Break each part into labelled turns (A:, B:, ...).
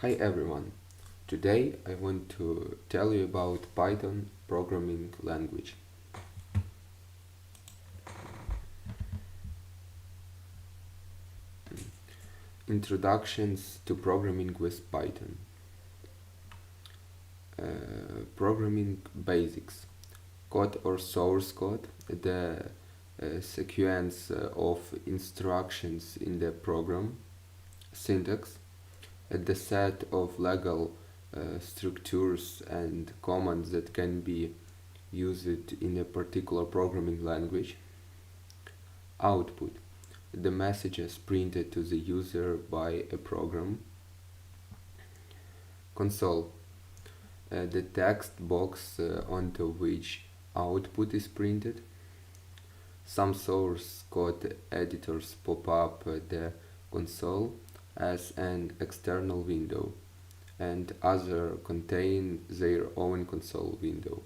A: Hi everyone. Today I want to tell you about Python programming language. Introductions to programming with Python. Programming basics. Code or source code, the sequence of instructions in the program. Syntax, the set of legal structures and commands that can be used in a particular programming language. Output, the messages printed to the user by a program. Console, the text box onto which output is printed. Some source code editors pop up the console as an external window, and others contain their own console window.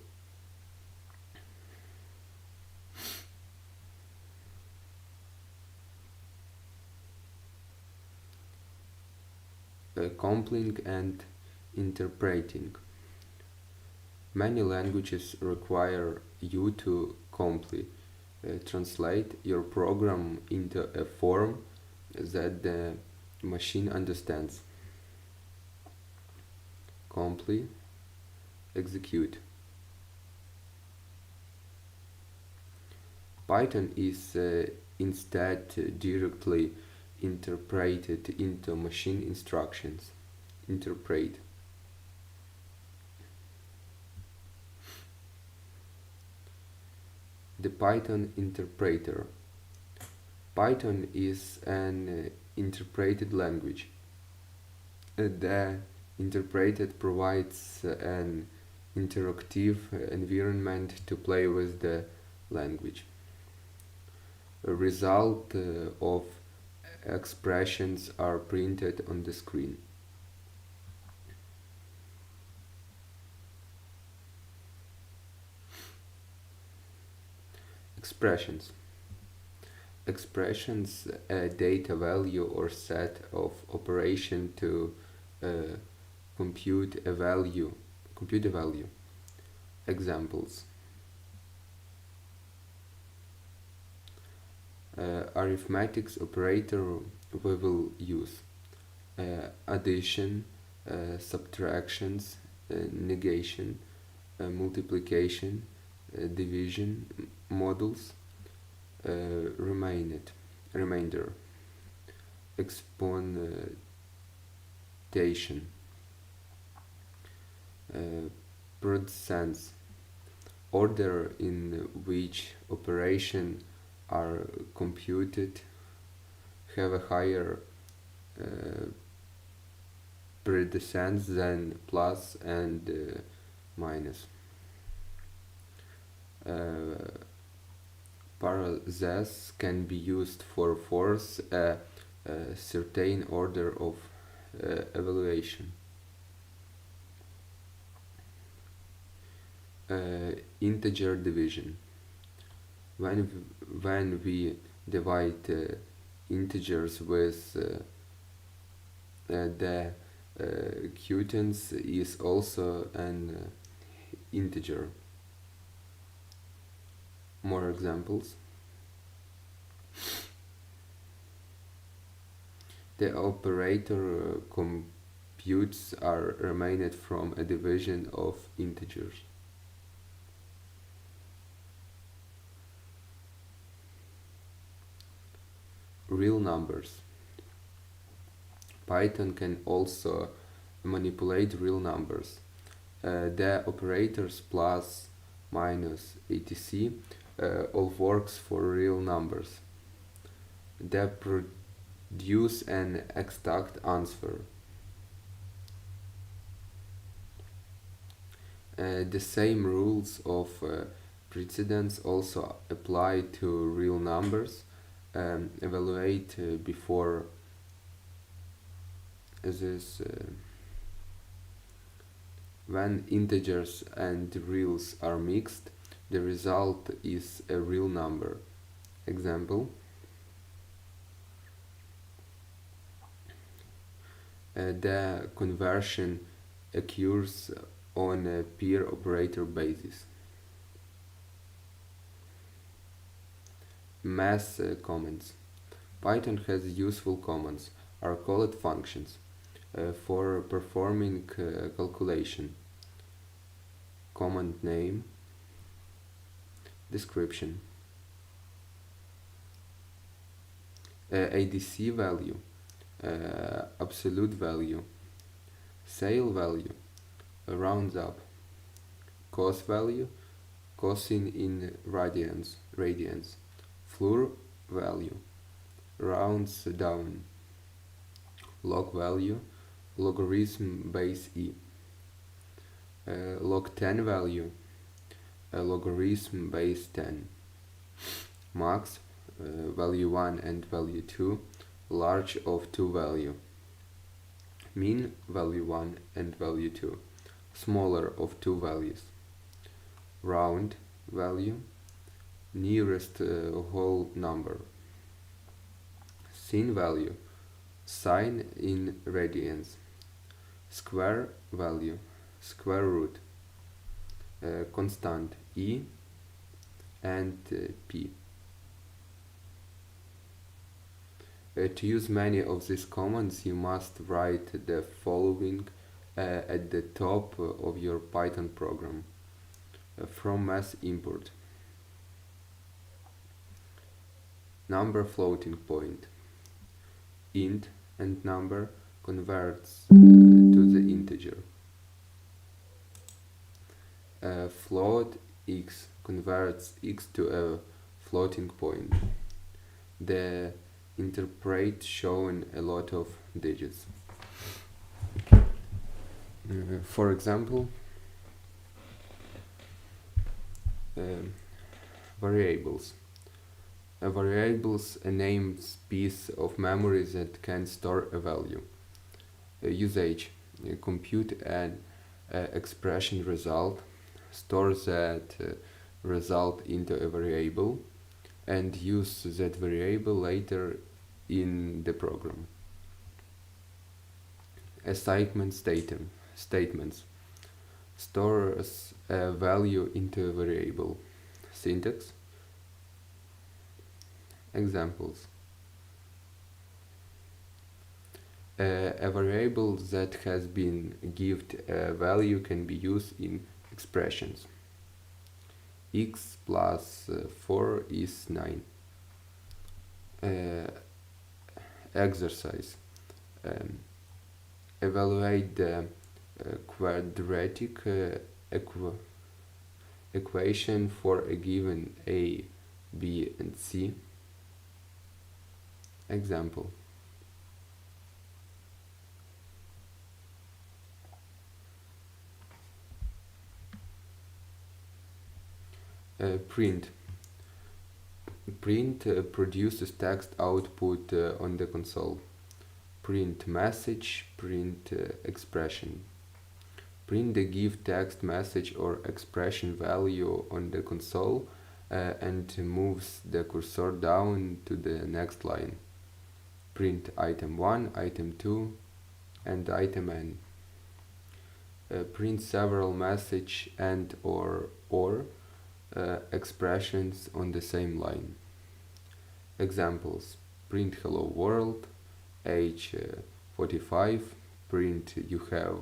A: Compiling and interpreting. Many languages require you to translate your program into a form that the machine understands. Compile, execute. Python is instead directly interpreted into machine instructions. Interpret. The Python interpreter. Python is an interpreted language. The interpreter provides an interactive environment to play with the language. A result of expressions are printed on the screen. Expressions. Expressions a data value or set of operation to compute a value. Examples. Arithmetics operator we will use addition, subtractions, negation, multiplication, division, models, remainder, exponentation, precedence, order in which operation are computed have a higher precedence than plus and minus. Parentheses can be used for force a certain order of evaluation. Integer division. When we divide integers with the quotient is also an integer. More examples. The operator computes are remained from a division of integers. Real numbers. Python can also manipulate real numbers. The operators plus, minus, etc. All works for real numbers. They produce an exact answer. The same rules of precedence also apply to real numbers. Evaluate before this when integers and reals are mixed, the result is a real number. Example. The conversion occurs on a peer operator basis. Math comments. Python has useful commands, are called functions, for performing calculation. Command name, description, ADC value, absolute value, sale value, rounds up, cos value, cosine in radians, floor value, rounds down, log value, logarithm base e, log10 value, logarithm base 10, max, value 1 and value 2, large of 2 value, mean, value 1 and value 2, smaller of 2 values, round value, nearest whole number, sin value, sine in radians, square value, square root, constant e and p. To use many of these commands, you must write the following at the top of your Python program from math import. Number floating point, int and number converts to the integer. Float x converts x to a floating point. The interpret shown a lot of digits. For example, variables. Variables a named piece of memory that can store a value. Usage. Compute an expression result, store that result into a variable, and use that variable later in the program. Assignment statements. Stores a value into a variable. Syntax. Examples. A variable that has been given a value can be used in expressions. X plus 4 is 9. Exercise. Evaluate the quadratic equation for a given a, b, and c. Example. Print. Print produces text output on the console. Print message, print expression. Print the give text message or expression value on the console and moves the cursor down to the next line. Print item 1, item 2, and item n. Print several message and or expressions on the same line. Examples. Print hello world, age 45, print you have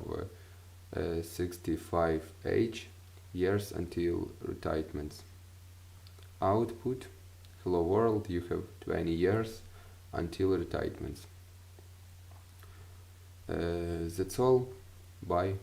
A: 65 age, years until retirement. Output, hello world, you have 20 years until retirement. That's all. Bye.